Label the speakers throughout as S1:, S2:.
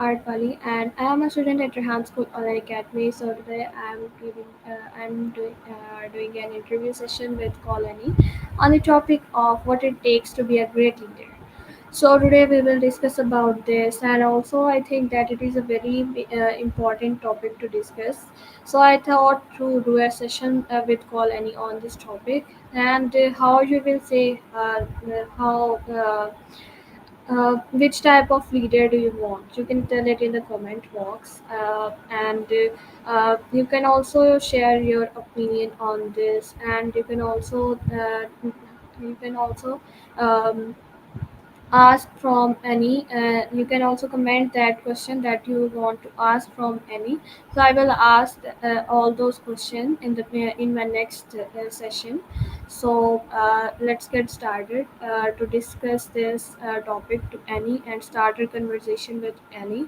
S1: Artwali, and I am a student at Rehan School Online Academy. So today doing an interview session with Colony on the topic of what it takes to be a great leader. So today we will discuss about this, and also I think that it is a very important topic to discuss. So I thought to do a session with Colony on this topic, and how you will say how. Which type of leader do you want? You can tell it in the comment box, and you can also share your opinion on this. And you can also um, ask from any. You can also comment that question that you want to ask from any. So I will ask all those questions in my next session. So let's get started to discuss this topic to Annie and start a conversation with Annie.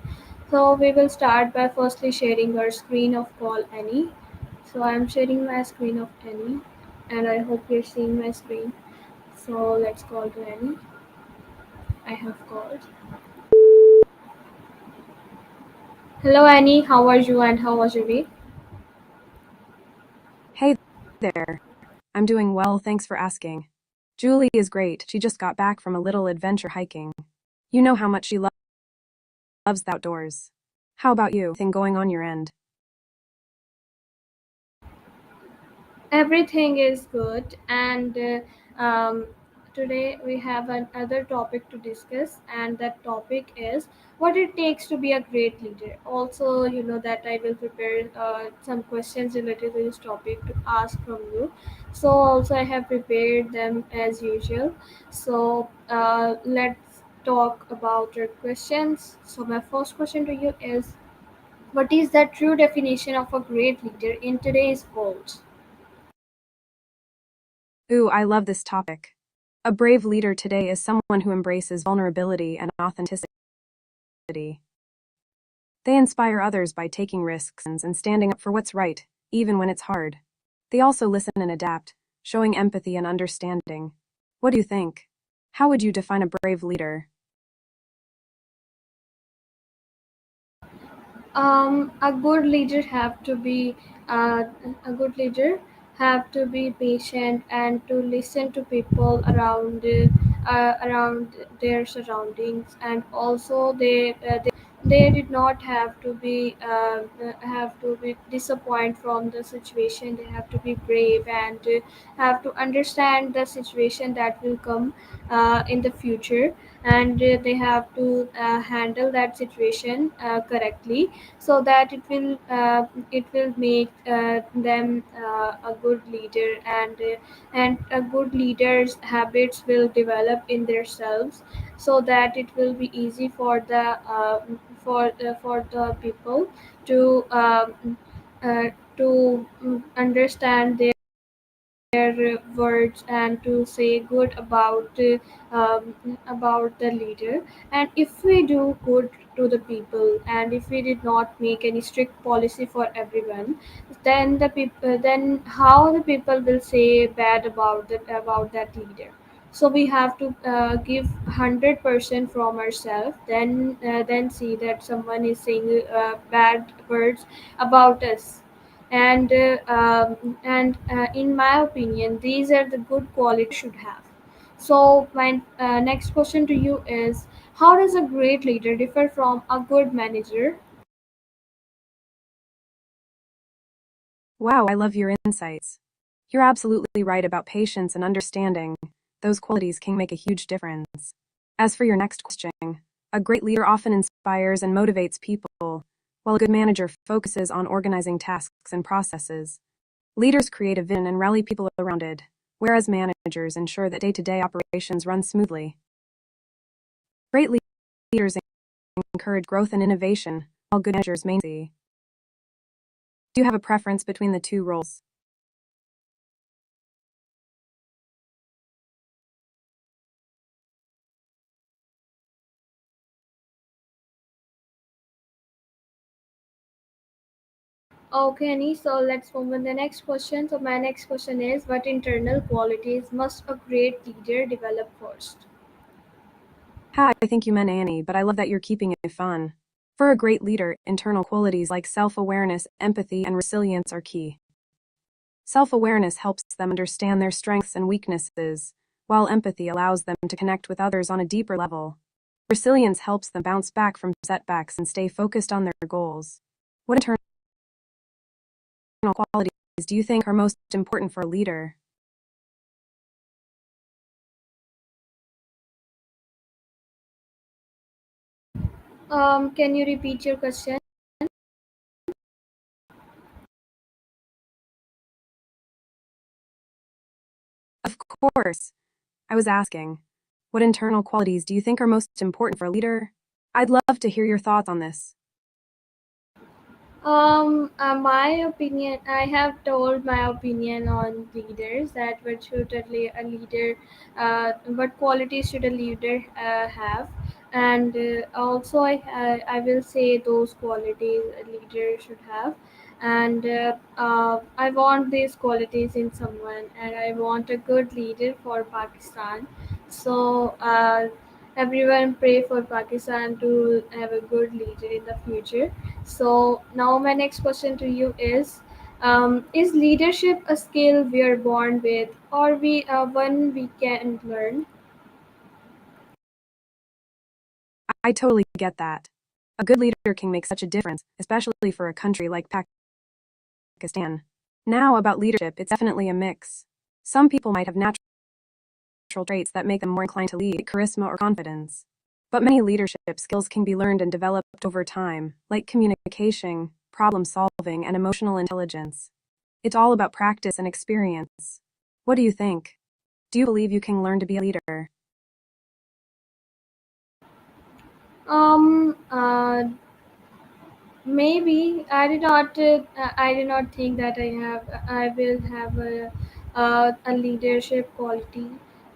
S1: So we will start by firstly sharing our screen of call Annie. So I'm sharing my screen of Annie, and I hope you're seeing my screen. So let's call to Annie. I have called. Hello Annie, how are you and how was your week?
S2: Hey there. I'm doing well, thanks for asking. Julie is great. She just got back from a little adventure hiking. You know how much she loves the outdoors. How about you? Thing going on your end?
S1: Everything is good, and today we have another topic to discuss, and that topic is what it takes to be a great leader. Also, you know that I will prepare some questions related to this topic to ask from you. So, also, I have prepared them as usual. So, let's talk about your questions. So, my first question to you is, what is the true definition of a great leader in today's world?
S2: Ooh, I love this topic. A brave leader today is someone who embraces vulnerability and authenticity. They inspire others by taking risks and standing up for what's right, even when it's hard. They also listen and adapt, showing empathy and understanding. What do you think? How would you define a brave leader?
S1: A good leader have to be uh, a good leader have to be patient and to listen to people around their surroundings, and also they did not have to be disappointed from the situation. They have to be brave and have to understand the situation that will come in the future, and they have to handle that situation correctly, so that it will make them a good leader, and a good leader's habits will develop in themselves, so that it will be easy for the people to uh, to understand their words and to say good about the leader. And if we do good to the people, and if we did not make any strict policy for everyone, then how the people will say bad about that leader. So we have to give 100% from ourselves, then see that someone is saying bad words about us. And in my opinion, these are the good qualities should have. So my next question to you is, how does a great leader differ from a good manager?
S2: Wow, I love your insights. You're absolutely right about patience and understanding. Those qualities can make a huge difference. As for your next question, a great leader often inspires and motivates people, while a good manager focuses on organizing tasks and processes. Leaders create a vision and rally people around it, whereas managers ensure that day to day operations run smoothly. Great leaders encourage growth and innovation, while good managers maintain. Do you have a preference between the two roles?
S1: Okay, Annie, so let's move on the next question. So my next question is, what internal qualities must a great leader develop first?
S2: Ha, I think you meant Annie, but I love that you're keeping it fun. For a great leader, internal qualities like self-awareness, empathy, and resilience are key. Self-awareness helps them understand their strengths and weaknesses, while empathy allows them to connect with others on a deeper level. Resilience helps them bounce back from setbacks and stay focused on their goals. What internal qualities do you think are most important for a leader?
S1: Can you repeat your question?
S2: Of course. I was asking, what internal qualities do you think are most important for a leader? I'd love to hear your thoughts on this.
S1: My opinion, I have told my opinion on leaders that a leader, what qualities should a leader have, and also I will say those qualities a leader should have, and I want these qualities in someone, and I want a good leader for Pakistan. So. Everyone pray for Pakistan to have a good leader in the future. So now my next question to you is leadership a skill we are born with or we one we can learn?
S2: I totally get that. A good leader can make such a difference, especially for a country like Pakistan. Now, about leadership, it's definitely a mix. Some people might have natural traits that make them more inclined to lead, charisma or confidence. But many leadership skills can be learned and developed over time, like communication, problem solving, and emotional intelligence. It's all about practice and experience. What do you think? Do you believe you can learn to be a leader?
S1: Um, uh, Maybe I did not. I did not think that I will have a leadership quality.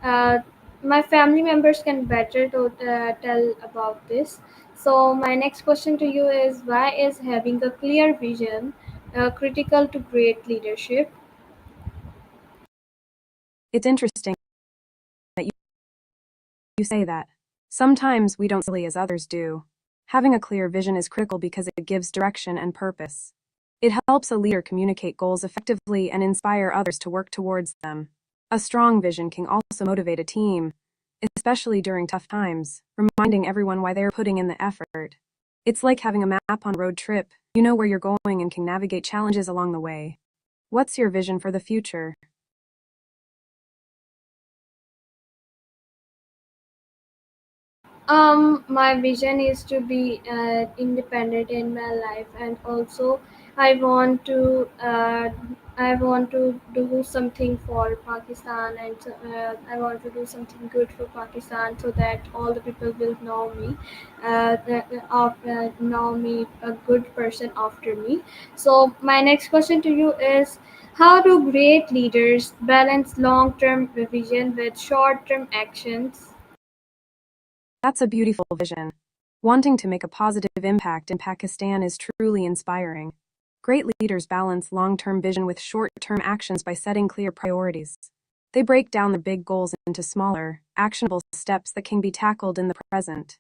S1: Uh, my family members can better tell about this. So my next question to you is: why is having a clear vision critical to great leadership?
S2: It's interesting that you say that. Sometimes we don't see as others do. Having a clear vision is critical because it gives direction and purpose. It helps a leader communicate goals effectively and inspire others to work towards them. A strong vision can also motivate a team, especially during tough times, reminding everyone why they're putting in the effort. It's like having a map on a road trip. You know where you're going and can navigate challenges along the way. What's your vision for the future?
S1: My vision is to be independent in my life, and also I want to uh, I want to do something for Pakistan, and I want to do something good for Pakistan, so that all the people will know me, know me a good person after me. So my next question to you is. How do great leaders balance long-term vision with short-term actions?
S2: That's a beautiful vision. Wanting to make a positive impact in Pakistan is truly inspiring. Great leaders balance long term vision with short term actions by setting clear priorities. They break down their big goals into smaller, actionable steps that can be tackled in the present.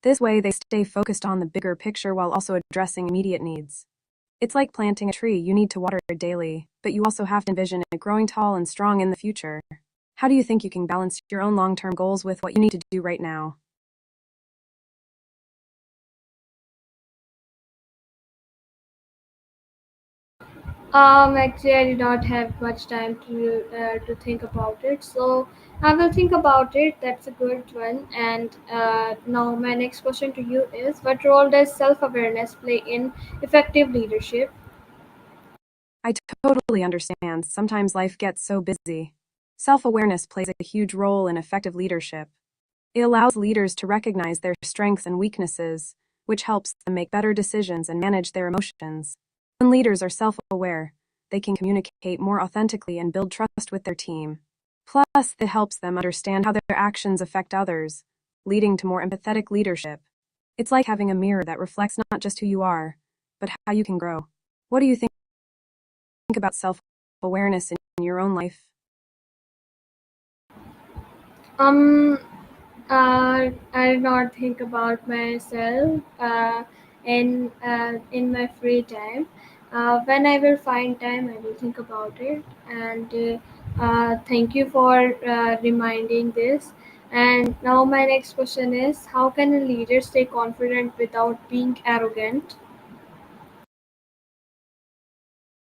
S2: This way, they stay focused on the bigger picture while also addressing immediate needs. It's like planting a tree, you need to water it daily, but you also have to envision it growing tall and strong in the future. How do you think you can balance your own long term goals with what you need to do right now?
S1: Actually, I did not have much time to think about it, so I will think about it. That's a good one. And now, my next question to you is: what role does self-awareness play in effective leadership?
S2: I totally understand. Sometimes life gets so busy. Self awareness plays a huge role in effective leadership. It allows leaders to recognize their strengths and weaknesses, which helps them make better decisions and manage their emotions. When leaders are self aware, they can communicate more authentically and build trust with their team. Plus, it helps them understand how their actions affect others, leading to more empathetic leadership. It's like having a mirror that reflects not just who you are, but how you can grow. What do you think about self awareness in your own life?
S1: Um, I did not think about myself in my free time. When I will find time, I will think about it. And thank you for reminding this. And now my next question is, how can a leader stay confident without being arrogant?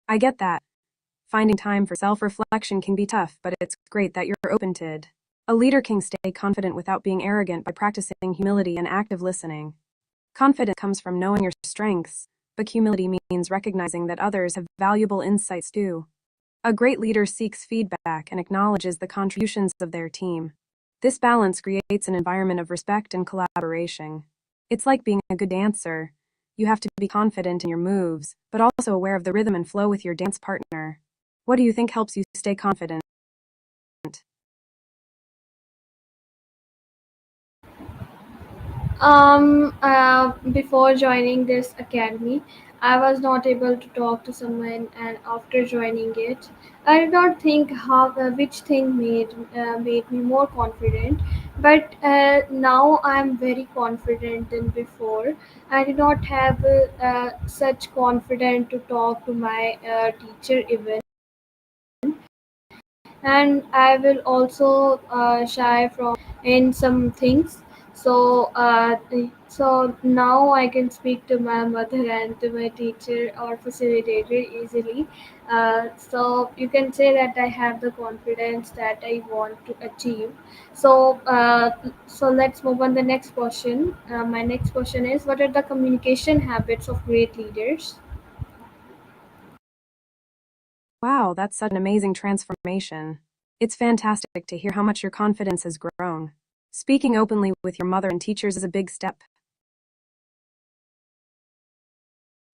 S2: I get that. Finding time for self-reflection can be tough, but it's great that you're open to it. A leader can stay confident without being arrogant by practicing humility and active listening. Confidence comes from knowing your strengths, but humility means recognizing that others have valuable insights too. A great leader seeks feedback and acknowledges the contributions of their team. This balance creates an environment of respect and collaboration. It's like being a good dancer. You have to be confident in your moves, but also aware of the rhythm and flow with your dance partner. What do you think helps you stay confident?
S1: Before joining this academy, I was not able to talk to someone, and after joining it, I did not think how which thing made me more confident. But now I am very confident than before. I did not have such confidence to talk to my teacher even, and I will also shy from in some things. So now I can speak to my mother and to my teacher or facilitator easily. So you can say that I have the confidence that I want to achieve. So let's move on the next question. My next question is, what are the communication habits of great leaders?
S2: Wow, that's such an amazing transformation. It's fantastic to hear how much your confidence has grown. Speaking openly with your mother and teachers is a big step.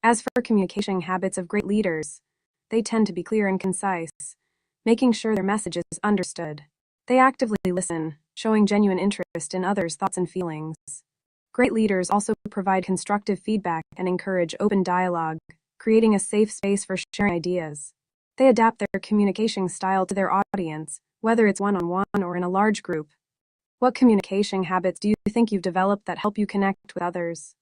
S2: As for communication habits of great leaders, they tend to be clear and concise, making sure their message is understood. They actively listen, showing genuine interest in others' thoughts and feelings. Great leaders also provide constructive feedback and encourage open dialogue, creating a safe space for sharing ideas. They adapt their communication style to their audience, whether it's one on one or in a large group. What communication habits do you think you've developed that help you connect with others?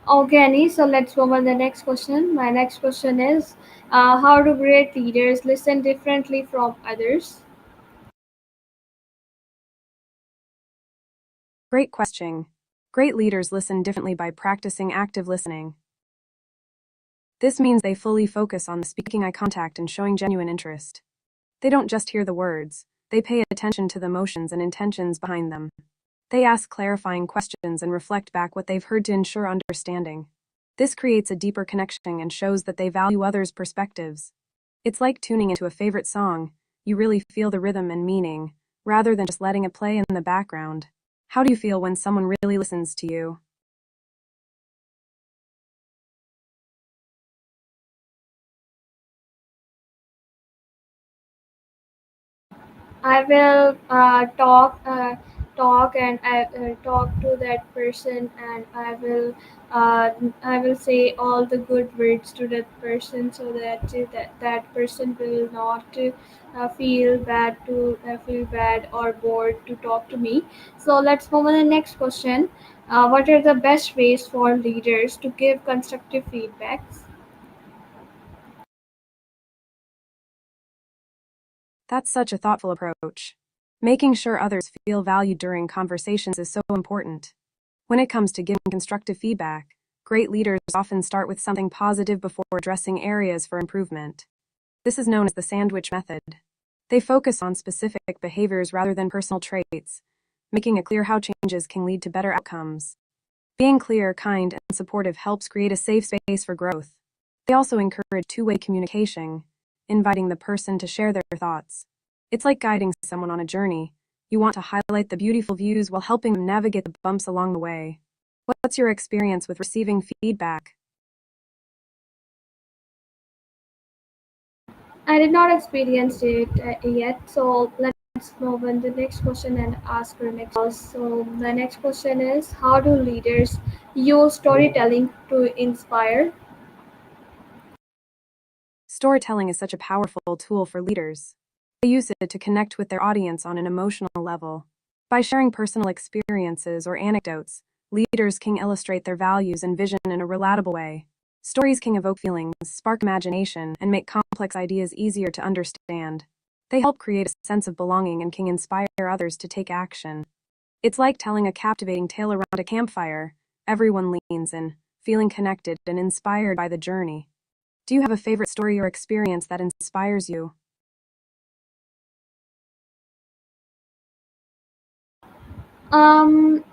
S1: Okay, Annie, so let's move on the next question. My next question is, how do great leaders listen differently from others?
S2: Great question. Great leaders listen differently by practicing active listening. This means they fully focus on speaking eye contact and showing genuine interest. They don't just hear the words, they pay attention to the emotions and intentions behind them. They ask clarifying questions and reflect back what they've heard to ensure understanding. This creates a deeper connection and shows that they value others' perspectives. It's like tuning into a favorite song. You really feel the rhythm and meaning, rather than just letting it play in the background. How do you feel when someone really listens to you?
S1: I will talk and I talk to that person, and uh, I will say all the good words to that person, so that person will not feel bad or bored to talk to me. So let's move on to the next question. What are the best ways for leaders to give constructive feedbacks?
S2: That's such a thoughtful approach. Making sure others feel valued during conversations is so important. When it comes to giving constructive feedback, great leaders often start with something positive before addressing areas for improvement. This is known as the sandwich method. They focus on specific behaviors rather than personal traits, making it clear how changes can lead to better outcomes. Being clear, kind, and supportive helps create a safe space for growth. They also encourage two-way communication, inviting the person to share their thoughts. It's like guiding someone on a journey. You want to highlight the beautiful views while helping them navigate the bumps along the way. What's your experience with receiving feedback?
S1: I did not experience it yet, so let's move on to the next question and ask her next. So the next question is, how do leaders use storytelling to inspire?
S2: Storytelling is such a powerful tool for leaders. They use it to connect with their audience on an emotional level. By sharing personal experiences or anecdotes, leaders can illustrate their values and vision in a relatable way. Stories can evoke feelings, spark imagination, and make complex ideas easier to understand. They help create a sense of belonging and can inspire others to take action. It's like telling a captivating tale around a campfire. Everyone leans in, feeling connected and inspired by the journey. Do you have a favorite story or experience that inspires you?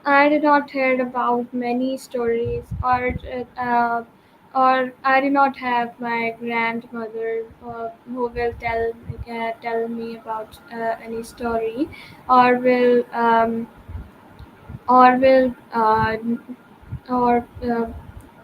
S1: I did not heard about many stories, or I did not have my grandmother who will tell me about any story, or or will or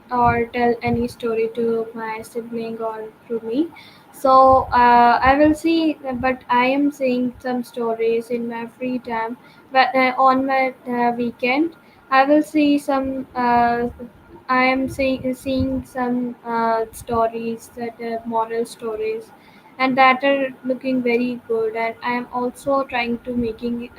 S1: or tell any story to my sibling or to me. So I will see, but I am seeing some stories in my free time. But on my weekend, I will see some. I am seeing some stories that moral stories, and that are looking very good. And I am also trying to making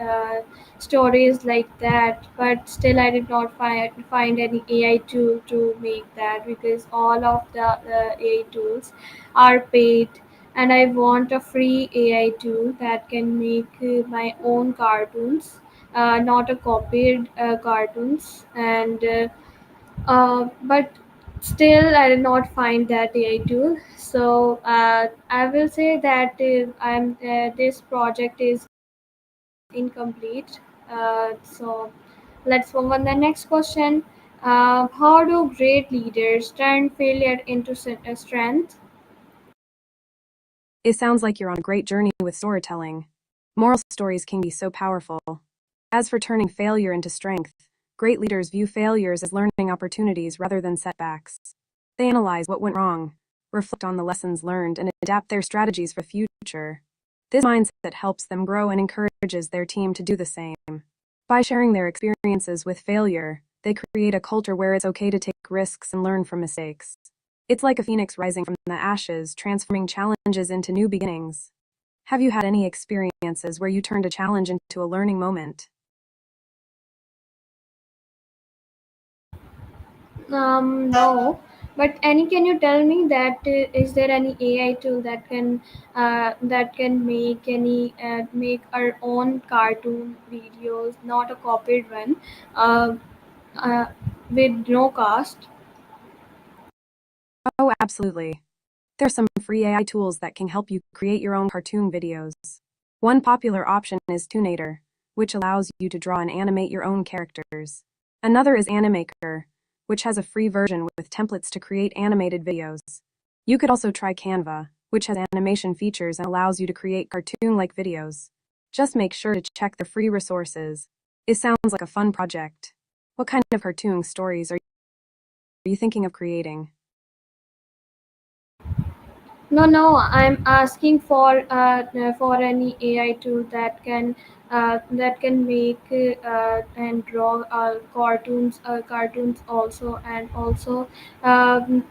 S1: stories like that, but still I did not find any AI tool to make that, because all of the AI tools are paid, and I want a free AI tool that can make my own cartoons, not a copied cartoons. And but still I did not find that AI tool. So I will say that I'm this project is incomplete. So let's move on the next question. How do great leaders turn failure into strength?
S2: It sounds like you're on a great journey with storytelling. Moral stories can be so powerful. As for turning failure into strength, great leaders view failures as learning opportunities rather than setbacks. They analyze what went wrong, reflect on the lessons learned, and adapt their strategies for the future. This mindset helps them grow and encourages their team to do the same. By sharing their experiences with failure, they create a culture where it's okay to take risks and learn from mistakes. It's like a phoenix rising from the ashes, transforming challenges into new beginnings. Have you had any experiences where you turned a challenge into a learning moment?
S1: No, but Annie, can you tell me that is there any AI tool that can make our own cartoon videos, not a copied one, uh, uh, with no cost?
S2: Oh, absolutely. There's some free AI tools that can help you create your own cartoon videos. One popular option is Tunator, which allows you to draw and animate your own characters. Another is Animaker, which has a free version with templates to create animated videos. You could also try Canva, which has animation features and allows you to create cartoon-like videos. Just make sure to check the free resources. It sounds like a fun project. What kind of cartoon stories are you thinking of creating?
S1: No, no, I'm asking for any AI tool that can make and draw cartoons also, and also um,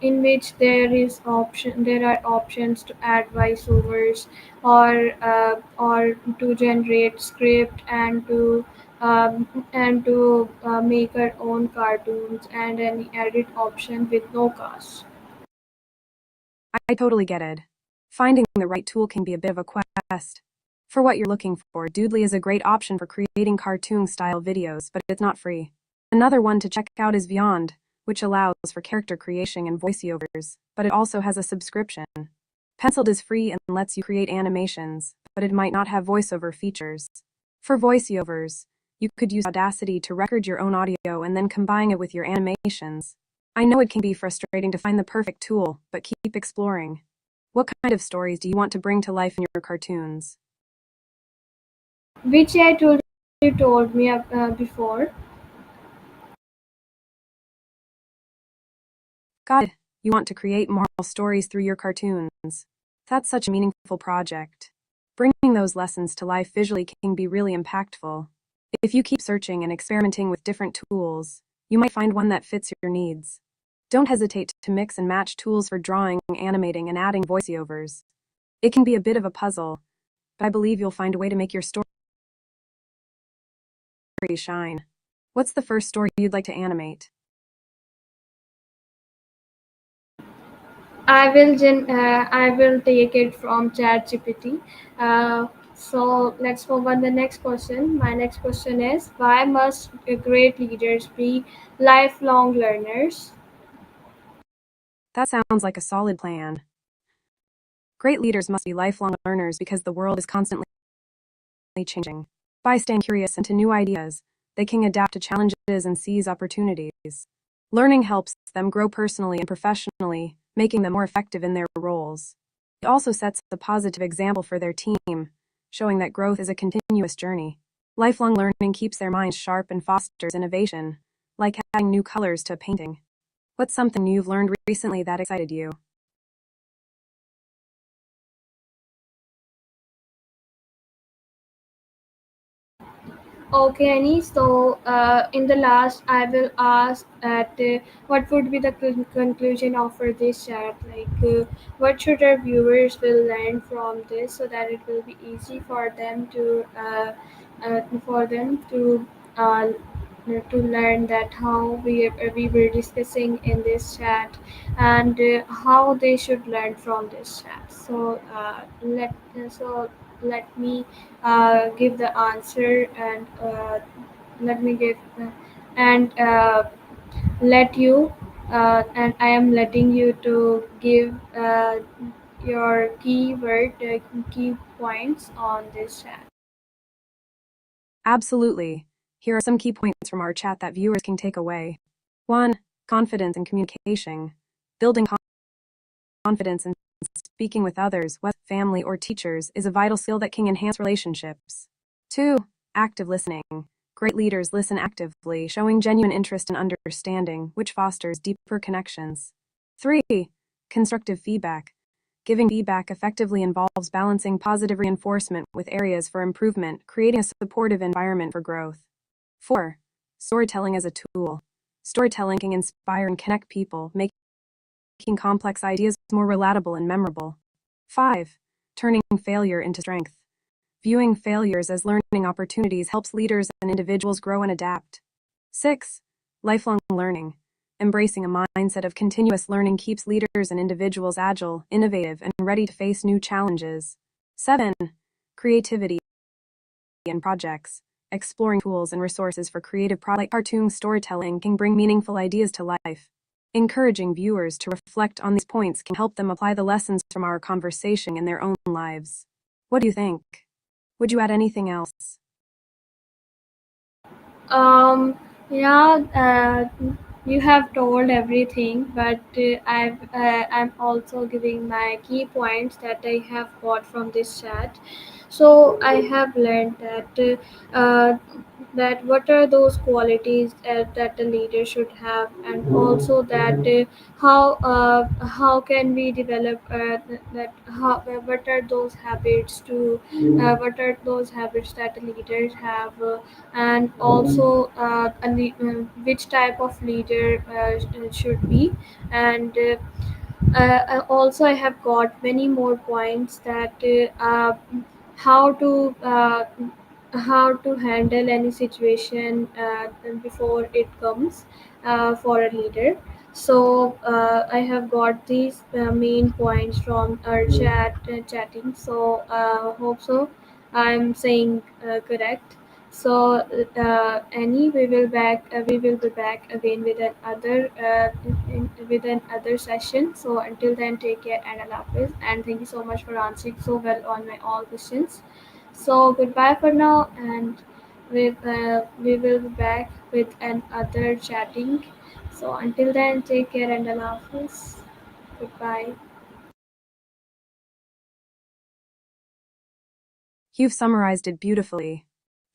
S1: in which there are options to add voiceovers, or to generate script, and to make our own cartoons, and any edit option with no cost.
S2: I totally get it. Finding the right tool can be a bit of a quest. For what you're looking for, Doodly is a great option for creating cartoon-style videos, but it's not free. Another one to check out is Beyond, which allows for character creation and voiceovers, but it also has a subscription. Penciled is free and lets you create animations, but it might not have voiceover features. For voiceovers, you could use Audacity to record your own audio and then combine it with your animations. I know it can be frustrating to find the perfect tool, but keep exploring. What kind of stories do you want to bring to life in your cartoons?
S1: Which I told you told me before.
S2: Got it. You want to create moral stories through your cartoons. That's such a meaningful project. Bringing those lessons to life visually can be really impactful. If you keep searching and experimenting with different tools, you might find one that fits your needs. Don't hesitate to mix and match tools for drawing, animating, and adding voiceovers. It can be a bit of a puzzle, but I believe you'll find a way to make your story stories shine. What's the first story you'd like to animate?
S1: I will take it from ChatGPT. So let's move on the next question. My next question is, why must great leaders be lifelong learners?
S2: That sounds like a solid plan. Great leaders must be lifelong learners because the world is constantly changing. By staying curious into new ideas, they can adapt to challenges and seize opportunities. Learning helps them grow personally and professionally, making them more effective in their roles. It also sets a positive example for their team, showing that growth is a continuous journey. Lifelong learning keeps their minds sharp and fosters innovation, like adding new colors to a painting. What's something you've learned recently that excited you?
S1: Okay, Annie. So, in the last, I will ask at what would be the conclusion of for this chat? What should our viewers will learn from this, so that it will be easy for them uh, to learn that how we were discussing in this chat, and how they should learn from this chat. Let me give the answer, and let me give and let you and I am letting you to give your key points on this chat.
S2: Absolutely. Here are some key points from our chat that viewers can take away. 1. Confidence and communication. Building confidence in speaking with others, whether family or teachers, is a vital skill that can enhance relationships. 2. Active listening. Great leaders listen actively, showing genuine interest and understanding, which fosters deeper connections. 3. Constructive feedback. Giving feedback effectively involves balancing positive reinforcement with areas for improvement, creating a supportive environment for growth. 4. Storytelling as a tool. Storytelling can inspire and connect people, making complex ideas more relatable and memorable. 5. Turning failure into strength. Viewing failures as learning opportunities helps leaders and individuals grow and adapt. 6. Lifelong learning. Embracing a mindset of continuous learning keeps leaders and individuals agile, innovative, and ready to face new challenges. 7. Creativity and projects. Exploring tools and resources for creative projects like cartoon storytelling can bring meaningful ideas to life. Encouraging viewers to reflect on these points can help them apply the lessons from our conversation in their own lives. What do you think? Would you add anything else?
S1: Um, yeah, you have told everything, but I'm also giving my key points that I have got from this chat. So I have learned that what are those qualities that the leader should have, and also that how can we develop that how what are those habits to what are those habits that the leaders have, and also which type of leader should be, and also I have got many more points that how to uh, how to handle any situation before it comes for a leader. So I have got these main points from our chatting. So hope so I'm saying correct. So Annie, we will be back again with another with another session. So until then, take care and Allah Hafiz. And thank you so much for answering so well on my all questions. So goodbye for now, and we will be back with another chatting. So until then, take care and Allah Hafiz. Goodbye.
S2: You've summarized it beautifully.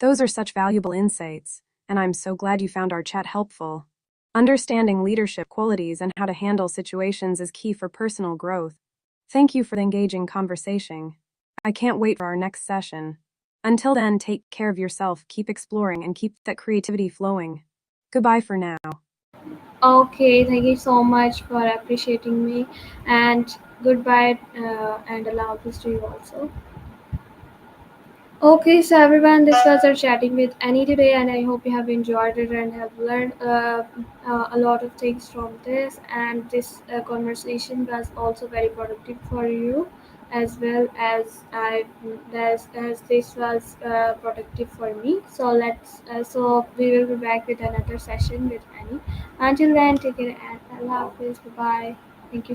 S2: Those are such valuable insights, and I'm so glad you found our chat helpful. Understanding leadership qualities and how to handle situations is key for personal growth. Thank you for the engaging conversation. I can't wait for our next session. Until then, take care of yourself, keep exploring, and keep that creativity flowing. Goodbye for now.
S1: Okay, thank you so much for appreciating me, and goodbye and Allah Hafiz to you also. Okay, so everyone, this was our chatting with Annie today, and I hope you have enjoyed it and have learned a lot of things from this. And this conversation was also very productive for you, as well as as this was productive for me. So so we will be back with another session with Annie. Until then, take care and Allah Hafiz. Bye bye. Thank you so